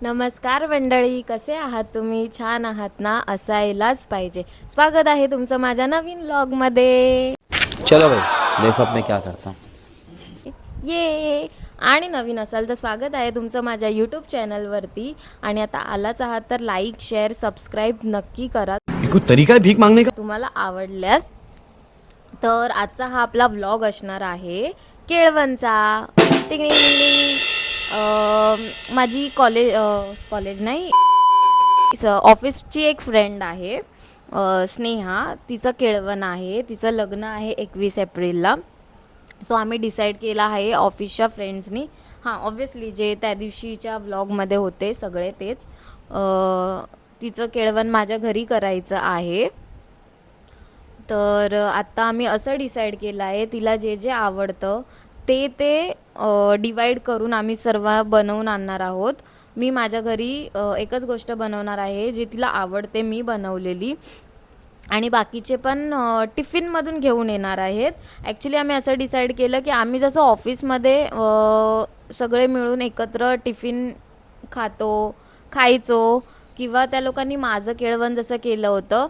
नमस्कार मंडळी, कसे आहात तुम्ही? छान आहात ना? असायलाच पाहिजे. स्वागत आहे तुमचं माझ्या नवीन व्लॉगमध्ये. चलो भाई देखो अब मैं क्या करता हूँ. ये आणि नवीन असाल तर स्वागत आहे तुमचं माझ्या यूट्यूब चॅनलवरती. आणि आता आलाच आहात तर लाईक शेअर सबस्क्राईब नक्की करा कोई तरीका है भीख मांगने का. तुम्हाला आवडल्यास. तर आजचा हा आपला व्लॉग असणार आहे केळवणचा. टिंग टिंग टिंग. माझी कॉलेज नाही, ऑफिसची एक फ्रेंड आहे स्नेहा. तिचं केळवण आहे, तिचं लग्न आहे 21 एप्रिलला. सो आम्ही डिसाईड केला आहे ऑफिसच्या फ्रेंड्सनी. हां, ऑब्व्हियसली जे त्या दिवशीच्या व्लॉगमध्ये होते सगळे तेच. तिचं केळवण माझ्या घरी करायचं आहे. तर आत्ता आम्ही असं डिसाईड केलं आहे, तिला जे जे आवडतं ते डिवाईड करून आम्ही सर्व बनवून आणणार आहोत. मी माझ्या घरी एकच गोष्ट बनवणार आहे जी तिला आवडते, मी बनवलेली. आणि बाकीचे पण टिफिनमधून घेऊन येणार आहेत. ॲक्च्युली आम्ही असं डिसाईड केलं की आम्ही जसं ऑफिसमध्ये सगळे मिळून एकत्र टिफिन खायचो, किंवा त्या लोकांनी माझं केळवण जसं केलं होतं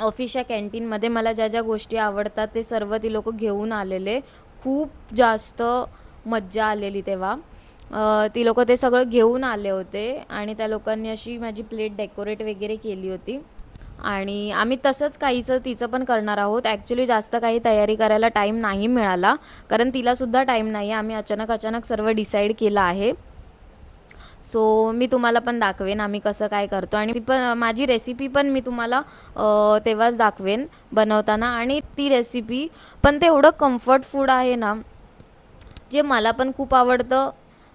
ऑफिसच्या कॅन्टीनमध्ये. मला ज्या ज्या गोष्टी आवडतात ते सर्व ती लोकं घेऊन आलेले. खूप जास्त मज्जा आलेली तेव्हा. ती लोकं ते सगळं घेऊन आले होते आणि त्या लोकांनी अशी माझी प्लेट डेकोरेट वगैरे केली होती. आणि आम्ही तसंच काहीचं तिचं पण करणार आहोत. ॲक्च्युली जास्त काही तयारी करायला टाईम नाही मिळाला, कारण तिलासुद्धा टाईम नाही आहे. आम्ही अचानक सर्व डिसाईड केलं आहे. सो मी तुम्हाला पण दाखवेन आम्ही कसं काय करतो. आणि ती पण माझी रेसिपी पण मी तुम्हाला तेव्हाच दाखवेन बनवताना. आणि ती रेसिपी पण ते एवढं कम्फर्ट फूड आहे ना, जे मला पण खूप आवडतं,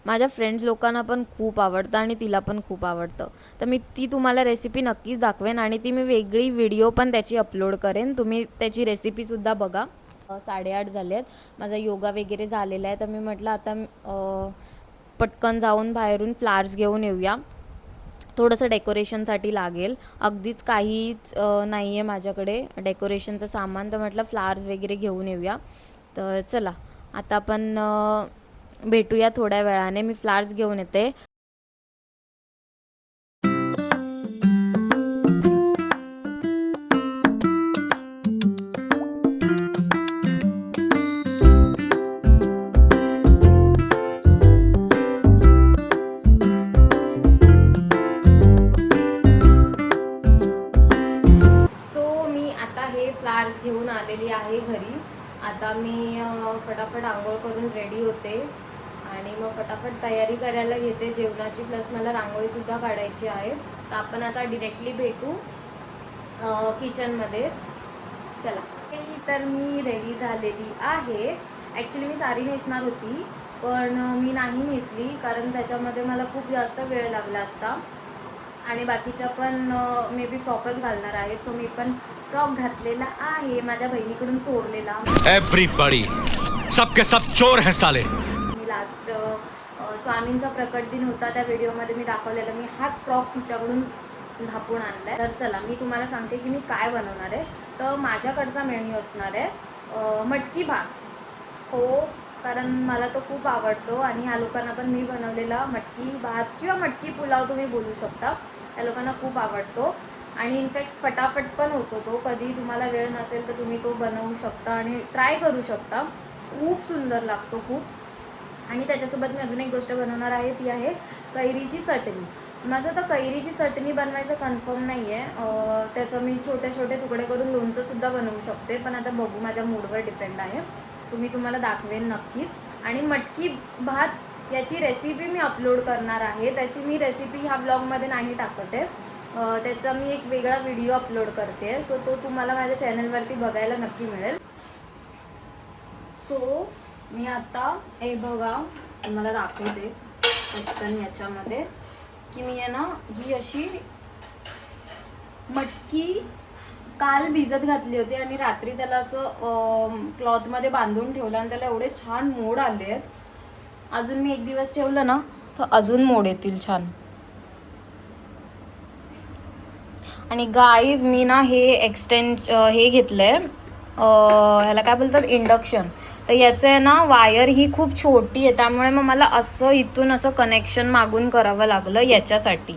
माझ्या फ्रेंड्स लोकांना पण खूप आवडतं आणि तिला पण खूप आवडतं. तर मी ती तुम्हाला रेसिपी नक्कीच दाखवेन आणि ती मी वेगळी व्हिडिओ पण त्याची अपलोड करेन. तुम्ही त्याची रेसिपीसुद्धा बघा. 8:30 झाले आहेत. माझा योगा वगैरे झालेला आहे. तर मी म्हटलं आता पटकन जाऊन बाहेरून फ्लावर्स घेऊन येऊया. थोडंसं डेकोरेशनसाठी लागेल. अगदीच काहीच नाही आहे माझ्याकडे डेकोरेशनचं सामान. तर म्हटलं फ्लावर्स वगैरे घेऊन येऊया. तर चला आता आपण भेटूया थोड्या वेळाने. मी फ्लावर्स घेऊन येते. फ्लावर्स घेऊन आलेली आहे घरी. आता मी फटाफट आंघोळ करून रेडी होते आणि मग फटाफट तयारी करायला घेते जेवणाची. प्लस मला रांगोळीसुद्धा काढायची आहे. तर आपण आता डिरेक्टली भेटू किचनमध्येच. चला. तर मी रेडी झालेली आहे. ॲक्च्युली मी साडी नेसणार होती, पण मी नाही नेसली कारण त्याच्यामध्ये मला खूप जास्त वेळ लागला असता. आणि बाकीच्या पण मे बी फ्रॉकच घालणार आहेत. सो मी पण फ्रॉक घातलेला आहे, माझ्या बहिणीकडून चोरलेला. एवरीबॉडी सबके सब चोर हैं साले. मी लास्ट स्वामींचा प्रकट दिन होता त्या व्हिडिओमध्ये मी दाखवलेलं. मी हाच फ्रॉक तिच्याकडून धापून आणलाय. तर चला मी तुम्हाला सांगते की मी काय बनवणार आहे. तर माझ्याकडचा मेन्यू असणार आहे मटकी भात. हो, कारण मला तो खूप आवडतो आणि ह्या लोकांना पण मी बनवलेला मटकी भात किंवा मटकी पुलाव तुम्ही बोलू शकता. त्या लोकांना खूप आवडतो आणि इनफॅक्ट फटाफट पण होतो तो. कधी तुम्हाला वेळ नसेल तर तुम्ही तो बनवू शकता आणि ट्राय करू शकता. खूप सुंदर लागतो खूप. आणि त्याच्यासोबत मी अजून एक गोष्ट बनवणार आहे, ती आहे कैरीची चटणी. माझं तर कैरीची चटणी बनवायचं कन्फर्म नाही आहे. त्याचं मी छोटे छोटे तुकडे करून लोणचंसुद्धा बनवू शकते, पण आता बघू, माझ्या मूडवर डिपेंड आहे. सो मी तुम्हाला दाखवेन नक्कीच. आणि मटकी भात याची रेसिपी मी अपलोड करणार आहे. त्याची मी रेसिपी ह्या ब्लॉगमध्ये नाही टाकत आहे. त्याचा मी एक वेगळा व्हिडिओ अपलोड करते. सो तो तुम्हाला माझ्या चॅनलवरती बघायला नक्की मिळेल. सो मी आता हे बघा तुम्हाला दाखवते पटकन याच्यामध्ये की मी आहे ना ही अशी मटकी काल भिजत घातली होती आणि रात्री त्याला असं क्लॉथमध्ये बांधून ठेवलं आणि त्याला एवढे छान मोड आले आहेत. अजून मी एक दिवस ठेवलं ना तर अजून मोड येतील छान. आणि गाईज मी ना हे हे घेतलं आहे, ह्याला काय बोलतात, इंडक्शन. तर याचं आहे ना वायर ही खूप छोटी आहे, त्यामुळे मग मला असं इथून असं कनेक्शन मागून करावं लागलं याच्यासाठी.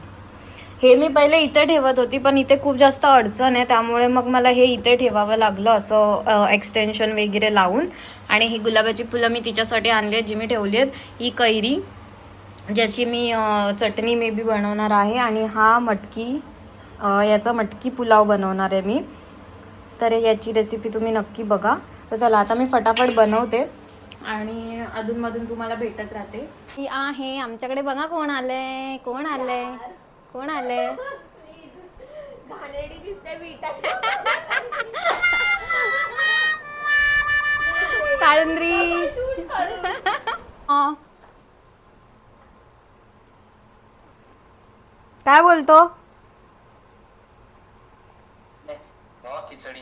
हे मी पहिले इथे ठेवत होती, पण इथे खूप जास्त अडचण आहे, त्यामुळे मग मला हे इथे ठेवावं लागलं असं एक्सटेन्शन वगैरे लावून. आणि ही गुलाबाची फुलं मी तिच्यासाठी आणली आहेत, जी मी ठेवली आहेत. ही कैरी ज्याची मी चटणी मे बी बनवणार आहे, आणि हा मटकी याचा मटकी पुलाव बनवणार आहे मी. तर याची रेसिपी तुम्ही नक्की बघा. तर चला आता मी फटाफट बनवते आणि अधूनमधून तुम्हाला भेटत राहते. ही आहे आमच्याकडे, बघा कोण आलंय, कोण आलंय, कोण आलंय. काळुंद्री काय बोलतो. खिचडी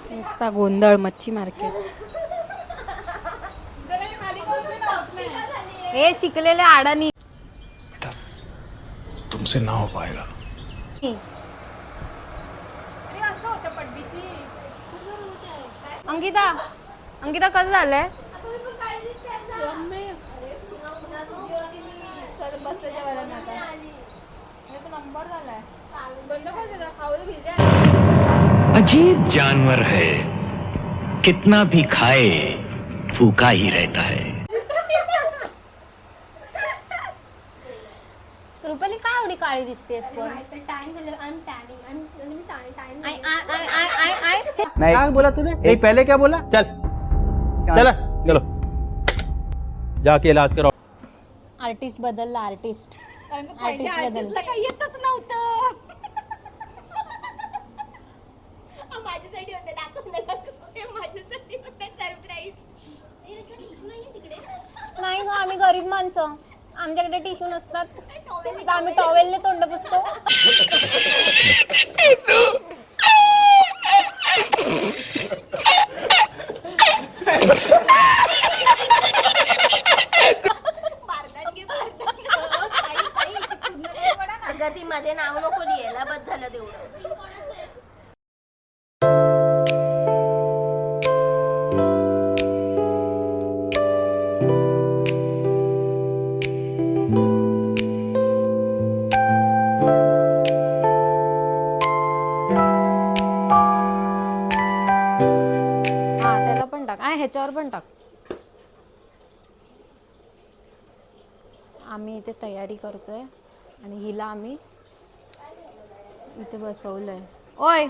नुसता गोंधळ मच्छी मार्केट. हे शिकलेले अडाणी. तुमसे ना हो पाएगा. अंकिता, अंकिता कसं झालंय. अजीब जानवर है, कितना भी खाए भूखा ही रहता है. रुपाली काय एवढी काळी दिसतेस पण. क्या बोला तूने? नहीं पहले क्या बोला? चल चल चलो जाके इलाज करो. आर्टिस्ट बदलला, आर्टिस्ट बदलला. काही येतच नव्हतं. माझ्यासाठी होते, दाखवून माझ्यासाठी होते सरप्राईज. नाही ग, आम्ही गरीब माणसं, आमच्याकडे टिश्यू नसतात, तर आम्ही टॉवेलने तोंड पुसतो. प्रगतीमध्ये नाव नको लिहायला, बस झालं तेवढं. हा त्याला पण टाक, ह्याच्यावर पण टाक. आम्ही इथे तयारी करतोय आणि हिला आम्ही इथे बसवलंय. ओय,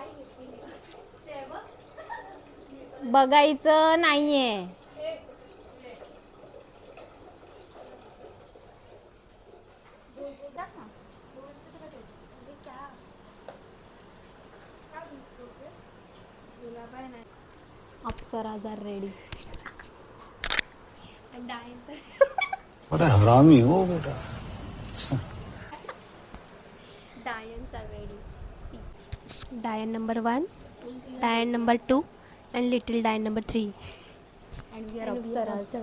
बघायचं नाहीये. अप्सरा जार रेडी. बड़ा हरामी हो बेटा. डायन्स आर रेडी. डायन नंबर 1, डायन नंबर 2 and little डायन number 3. And we are apsaras.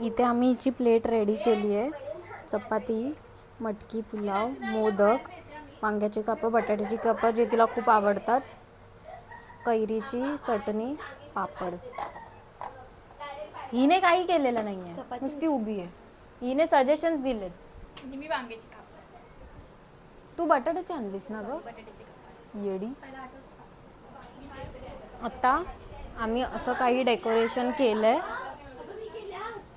इथे आम्ही हिची प्लेट रेडी केली आहे. चपाती, मटकी पुलाव, मोदक, वांग्याची कापं, बटाट्याची कापं जे तिला खूप आवडतात, कैरीची चटणी, पापड. हिने काही केलेलं नाहीये, नुसती उभी आहे. हिने सजेशन्स दिलेत. मी वांग्याची काप. तू बटाट्याची आणलीस ना ग येडी. आता आम्ही असं काही डेकोरेशन केलंय,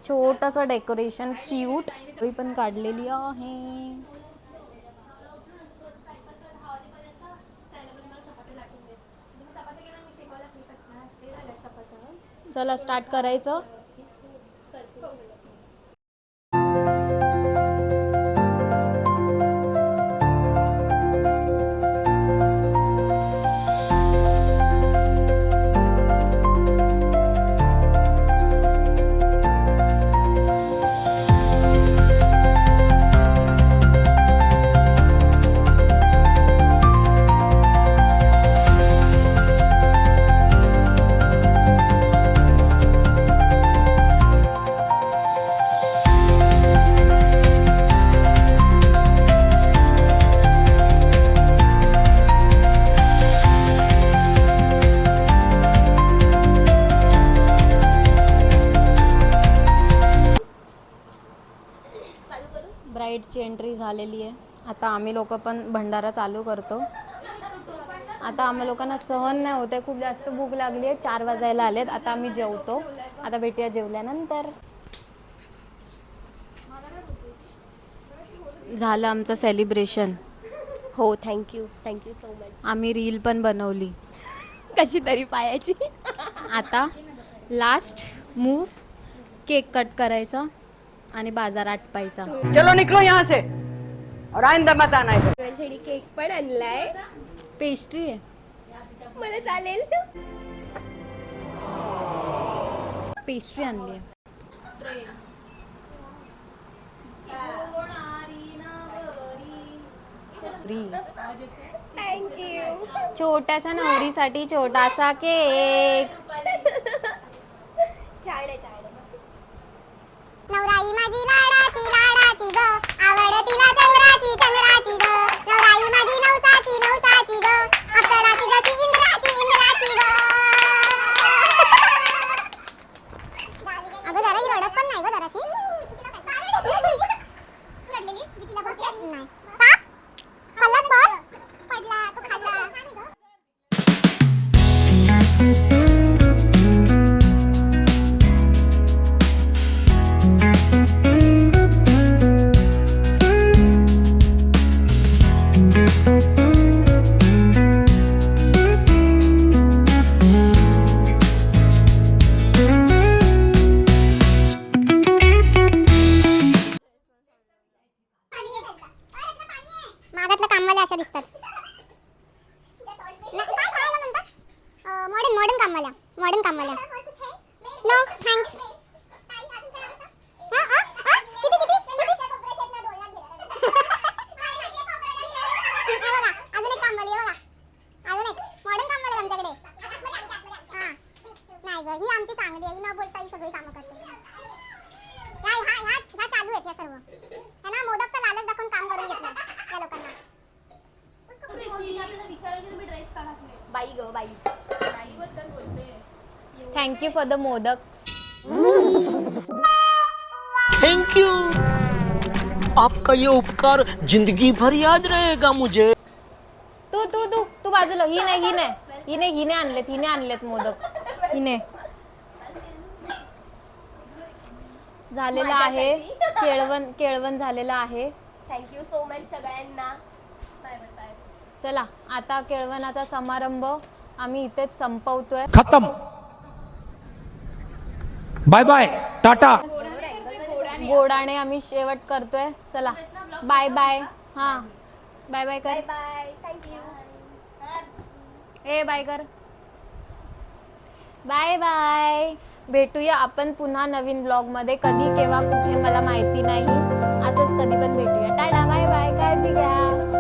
छोटंसं डेकोरेशन क्यूट पण काढलेली आहे. चला स्टार्ट करायचं. झालेली आहे. आता आम्ही लोक पण भंडारा चालू करतो. आता आम्हा लोकांना सहन नाही होत आहे, खूप जास्त भूक लागली आहे. 4 वाजायला आलेत. आता आम्ही जेवतो. आता भेटूया जेवल्यानंतर. झालं आमचं सेलिब्रेशन. हो, थँक्यू सो मच. आम्ही रील पण बनवली. कशी तरी पायाची. आता लास्ट मूव केक कट करायचा आणि बाजार आटपायचा. चलो निकलो यहाँ से और आइंदा मत आना इधर. माझ्यासाठी केक पण आणलाय. पेस्ट्री आहे. मला चालेल. पेस्ट्री आणली आहे. थँक्यू. छोट्याशा नवरीसाठी छोटासा केक. छान आहे. नवराई माझी लाडाची लाडाची ग, आवड तिला चंद्राची चंद्राची ग. नवराई माझी नवसाची नवसाची ग, अप्सराची जशी इंद्राची इंद्राची ग. अगं जरा ही रडत पण नाही ग जराशी. रडलेलीस मी तिला बघतेच नाही. का? खाल्लास बघ? पडला तो खाल्ला. मागातलं कामवाले अशा दिसतात. काय करायला म्हणतात? मॉडर्न कामवाल्या. No thanks. किती हे बघा, अजून एक कामवाली आहे बघा. अजून एक मॉडर्न कामवाली आमच्याकडे. नाही ग, ही आमची चांगली आहे. ही न बोलता ही सगळी कामं करते. ह्या चालू आहेत ह्या सर्व. ह्यांना मोदकचा लालच दाखवून काम करून घेतलं या लोकांना. बाई ग बाई. Thank you for the modak. Thank you, आपका ये उपकार जिंदगी भर याद रहेगा मुझे. तू बाजूला. हिने आणलेत मोदक. हिने झालेलं आहे. केळवण झालेलं आहे. थँक्यू सो मच सगळ्यांना. चला आता केळवणाचा समारंभ आम्ही इथेच संपवतोय. खत्म. Bye bye, Tata. गोडाने आम्ही शेवट करतोय. चला बाय बाय. हां बाय बाय कर. बाय. थँक्यू. बाय कर. Bye bye. भेटूया आपण पुन्हा नवीन ब्लॉगमध्ये. कधी केव्हा कुठे मला माहिती नाही. असंच कधी पण भेटूया. Tata bye bye. काळजी घ्या.